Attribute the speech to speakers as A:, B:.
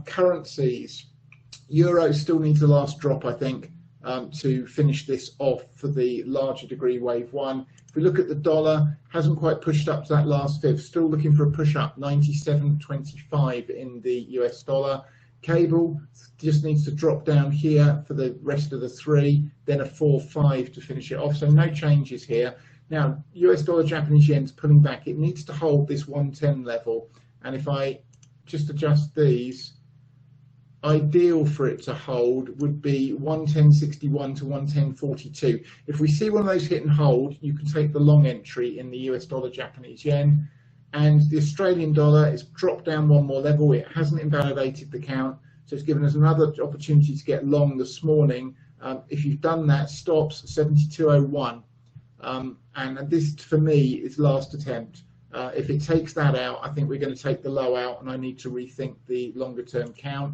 A: Currencies. Euro still needs the last drop, I think, to finish this off for the larger degree wave one. If we look at the dollar, hasn't quite pushed up to that last fib, still looking for a push up, 97.25 in the US dollar. Cable just needs to drop down here for the rest of the three, then a 4.5 to finish it off, so no changes here. Now, US dollar, Japanese yen's pulling back. It needs to hold this 110 level, and if I just adjust these, ideal for it to hold would be 110.61 to 110.42. If we see one of those hit and hold, you can take the long entry in the US dollar, Japanese yen. And the Australian dollar has dropped down one more level. It hasn't invalidated the count, so it's given us another opportunity to get long this morning. If you've done that, stops 72.01. And this, for me, is last attempt. If it takes that out, I think we're going to take the low out, and I need to rethink the longer term count.